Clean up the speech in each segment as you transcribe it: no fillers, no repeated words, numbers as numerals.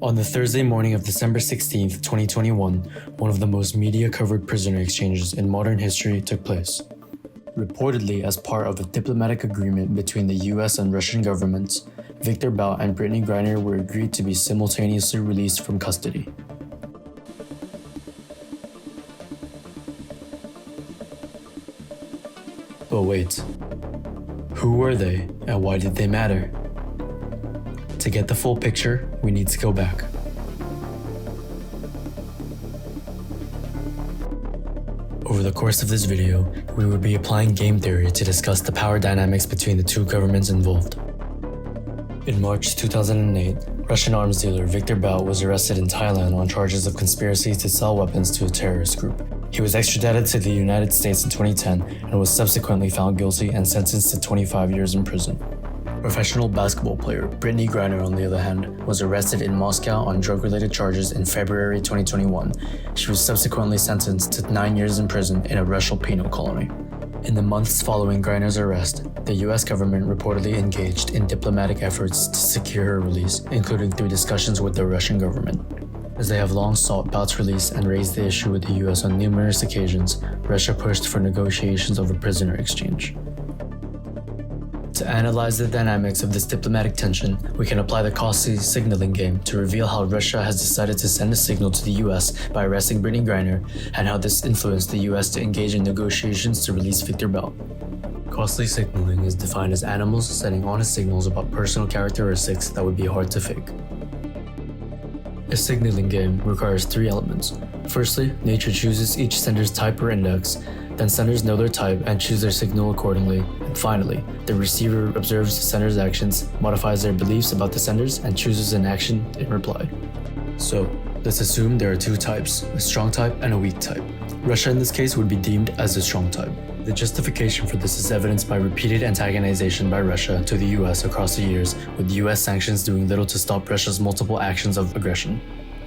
On the Thursday morning of December 16, 2021, one of the most media-covered prisoner exchanges in modern history took place. Reportedly as part of a diplomatic agreement between the US and Russian governments, Viktor Bout and Brittney Griner were agreed to be simultaneously released from custody. But wait, who were they and why did they matter? To get the full picture, we need to go back. Over the course of this video, we will be applying game theory to discuss the power dynamics between the two governments involved. In March 2008, Russian arms dealer Viktor Bout was arrested in Thailand on charges of conspiracy to sell weapons to a terrorist group. He was extradited to the United States in 2010 and was subsequently found guilty and sentenced to 25 years in prison. Professional basketball player Brittney Griner, on the other hand, was arrested in Moscow on drug-related charges in February 2021. She was subsequently sentenced to 9 years in prison in a Russian penal colony. In the months following Griner's arrest, the US government reportedly engaged in diplomatic efforts to secure her release, including through discussions with the Russian government. As they have long sought Bout's release and raised the issue with the US on numerous occasions, Russia pushed for negotiations of a prisoner exchange. To analyze the dynamics of this diplomatic tension, we can apply the costly signaling game to reveal how Russia has decided to send a signal to the US by arresting Brittney Griner, and how this influenced the US to engage in negotiations to release Viktor Bout. Costly signaling is defined as animals sending honest signals about personal characteristics that would be hard to fake. A signaling game requires three elements. Firstly, nature chooses each sender's type or index, then senders know their type and choose their signal accordingly, and finally, the receiver observes the sender's actions, modifies their beliefs about the senders, and chooses an action in reply. So, let's assume there are two types, a strong type and a weak type. Russia in this case would be deemed as the strong type. The justification for this is evidenced by repeated antagonization by Russia to the US across the years, with US sanctions doing little to stop Russia's multiple actions of aggression.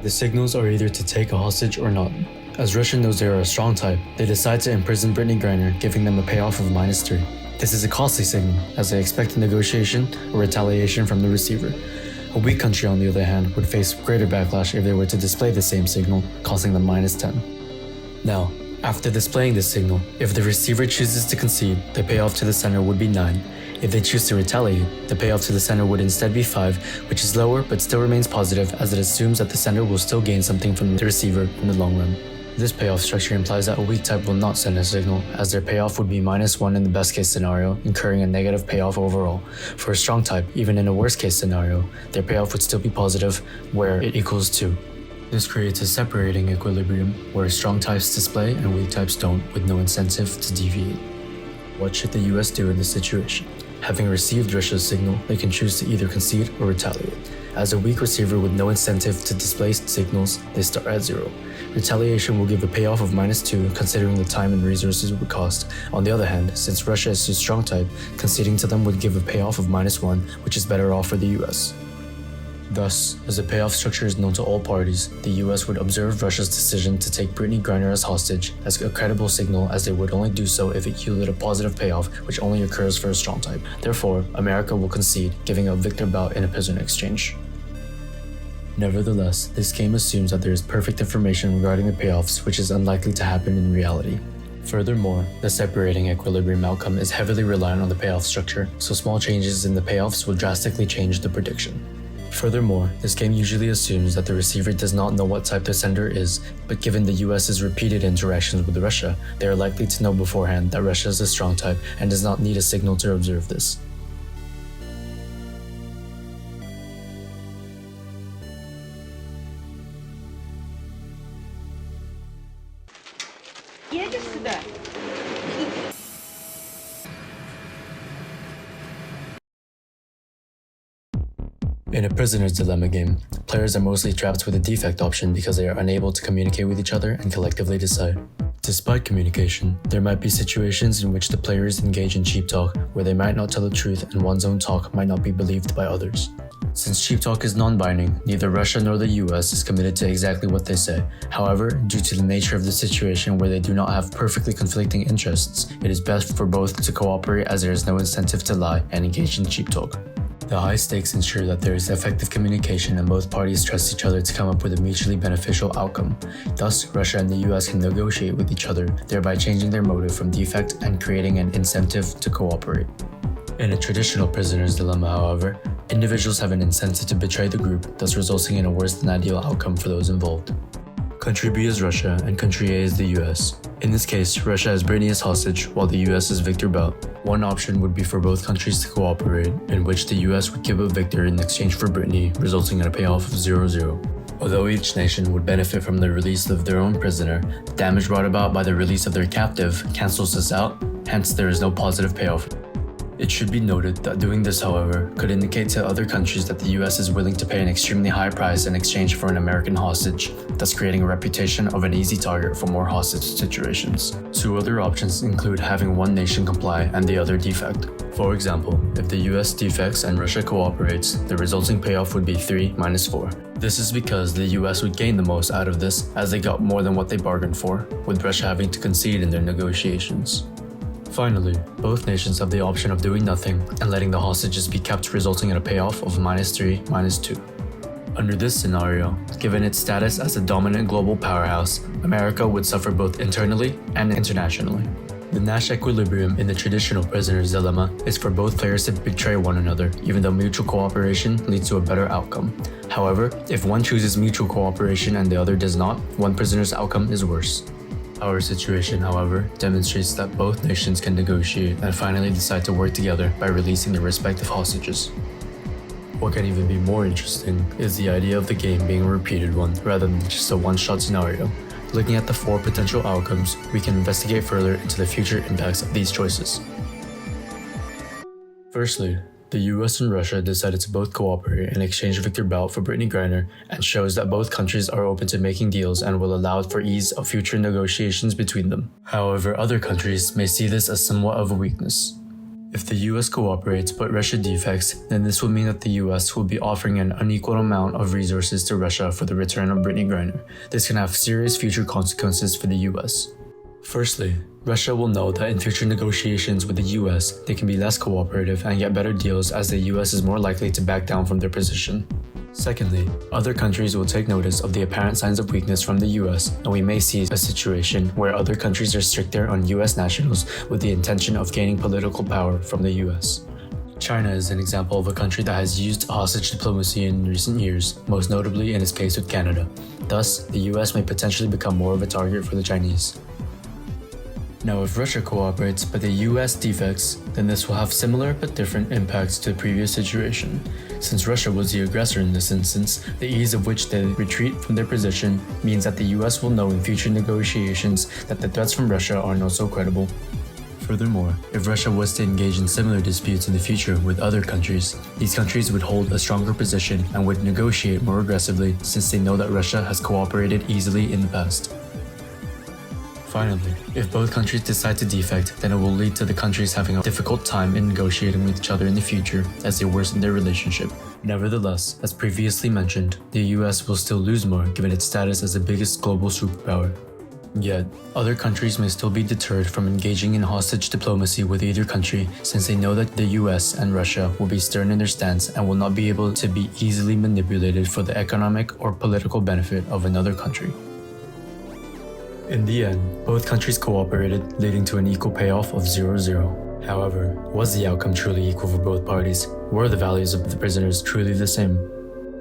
The signals are either to take a hostage or not. As Russia knows they are a strong type, they decide to imprison Brittney Griner, giving them a payoff of -3. This is a costly signal, as they expect a negotiation or retaliation from the receiver. A weak country, on the other hand, would face greater backlash if they were to display the same signal, costing them -10. Now, after displaying this signal, if the receiver chooses to concede, the payoff to the sender would be 9. If they choose to retaliate, the payoff to the sender would instead be 5, which is lower but still remains positive, as it assumes that the sender will still gain something from the receiver in the long run. This payoff structure implies that a weak type will not send a signal, as their payoff would be -1 in the best case scenario, incurring a negative payoff overall. For a strong type, even in a worst case scenario, their payoff would still be positive, where it equals 2. This creates a separating equilibrium, where strong types display and weak types don't, with no incentive to deviate. What should the US do in this situation? Having received Russia's signal, they can choose to either concede or retaliate. As a weak receiver with no incentive to display signals, they start at 0. Retaliation will give a payoff of -2, considering the time and resources it would cost. On the other hand, since Russia is a strong type, conceding to them would give a payoff of -1, which is better off for the US. Thus, as the payoff structure is known to all parties, the US would observe Russia's decision to take Brittney Griner as hostage as a credible signal, as they would only do so if it yielded a positive payoff, which only occurs for a strong type. Therefore, America will concede, giving up Viktor Bout in a prisoner exchange. Nevertheless, this game assumes that there is perfect information regarding the payoffs, which is unlikely to happen in reality. Furthermore, the separating equilibrium outcome is heavily reliant on the payoff structure, so small changes in the payoffs will drastically change the prediction. Furthermore, this game usually assumes that the receiver does not know what type the sender is, but given the US's repeated interactions with Russia, they are likely to know beforehand that Russia is a strong type and does not need a signal to observe this. Едешь сюда? In a prisoner's dilemma game, players are mostly trapped with a defect option because they are unable to communicate with each other and collectively decide. Despite communication, there might be situations in which the players engage in cheap talk, where they might not tell the truth and one's own talk might not be believed by others. Since cheap talk is non-binding, neither Russia nor the US is committed to exactly what they say. However, due to the nature of the situation where they do not have perfectly conflicting interests, it is best for both to cooperate, as there is no incentive to lie and engage in cheap talk. The high stakes ensure that there is effective communication and both parties trust each other to come up with a mutually beneficial outcome. Thus, Russia and the US can negotiate with each other, thereby changing their motive from defect and creating an incentive to cooperate. In a traditional prisoner's dilemma, however, individuals have an incentive to betray the group, thus resulting in a worse than ideal outcome for those involved. Country B is Russia and Country A is the US. In this case, Russia has Brittany as hostage while the US is Victor Bout. One option would be for both countries to cooperate, in which the US would give up Victor in exchange for Brittany, resulting in a payoff of 0-0. Although each nation would benefit from the release of their own prisoner, the damage brought about by the release of their captive cancels this out, hence there is no positive payoff. It should be noted that doing this, however, could indicate to other countries that the US is willing to pay an extremely high price in exchange for an American hostage, thus creating a reputation of an easy target for more hostage situations. Two other options include having one nation comply and the other defect. For example, if the US defects and Russia cooperates, the resulting payoff would be 3 minus 4. This is because the US would gain the most out of this, as they got more than what they bargained for, with Russia having to concede in their negotiations. Finally, both nations have the option of doing nothing and letting the hostages be kept, resulting in a payoff of -3, -2. Under this scenario, given its status as a dominant global powerhouse, America would suffer both internally and internationally. The Nash equilibrium in the traditional prisoner's dilemma is for both players to betray one another, even though mutual cooperation leads to a better outcome. However, if one chooses mutual cooperation and the other does not, one prisoner's outcome is worse. Our situation, however, demonstrates that both nations can negotiate and finally decide to work together by releasing their respective hostages. What can even be more interesting is the idea of the game being a repeated one rather than just a one-shot scenario. Looking at the 4 potential outcomes, we can investigate further into the future impacts of these choices. Firstly, the US and Russia decided to both cooperate and exchange Victor Bout for Brittany Griner, and shows that both countries are open to making deals and will allow for ease of future negotiations between them. However, other countries may see this as somewhat of a weakness. If the US cooperates but Russia defects, then this will mean that the US will be offering an unequal amount of resources to Russia for the return of Brittany Griner. This can have serious future consequences for the US. Firstly, Russia will know that in future negotiations with the US, they can be less cooperative and get better deals, as the US is more likely to back down from their position. Secondly, other countries will take notice of the apparent signs of weakness from the US, and we may see a situation where other countries are stricter on US nationals with the intention of gaining political power from the US. China is an example of a country that has used hostage diplomacy in recent years, most notably in its case with Canada. Thus, the US may potentially become more of a target for the Chinese. Now, if Russia cooperates but the US defects, then this will have similar but different impacts to the previous situation. Since Russia was the aggressor in this instance, the ease of which they retreat from their position means that the US will know in future negotiations that the threats from Russia are not so credible. Furthermore, if Russia was to engage in similar disputes in the future with other countries, these countries would hold a stronger position and would negotiate more aggressively, since they know that Russia has cooperated easily in the past. Finally, if both countries decide to defect, then it will lead to the countries having a difficult time in negotiating with each other in the future as they worsen their relationship. Nevertheless, as previously mentioned, the US will still lose more given its status as the biggest global superpower. Yet, other countries may still be deterred from engaging in hostage diplomacy with either country, since they know that the US and Russia will be stern in their stance and will not be able to be easily manipulated for the economic or political benefit of another country. In the end, both countries cooperated, leading to an equal payoff of 0-0. However, was the outcome truly equal for both parties? Were the values of the prisoners truly the same?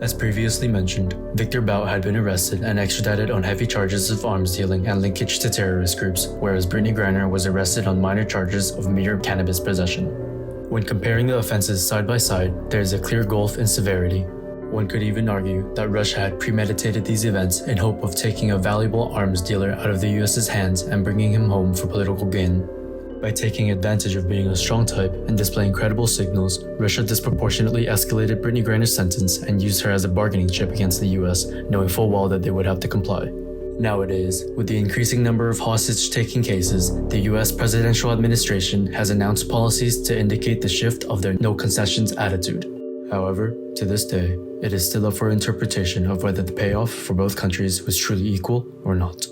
As previously mentioned, Victor Bout had been arrested and extradited on heavy charges of arms dealing and linkage to terrorist groups, whereas Brittany Griner was arrested on minor charges of mere cannabis possession. When comparing the offenses side by side, there is a clear gulf in severity. One could even argue that Russia had premeditated these events in hope of taking a valuable arms dealer out of the US's hands and bringing him home for political gain. By taking advantage of being a strong type and displaying credible signals, Russia disproportionately escalated Brittany Griner's sentence and used her as a bargaining chip against the US, knowing full well that they would have to comply. Nowadays, with the increasing number of hostage-taking cases, the US presidential administration has announced policies to indicate the shift of their no-concessions attitude. However, to this day, it is still up for interpretation of whether the payoff for both countries was truly equal or not.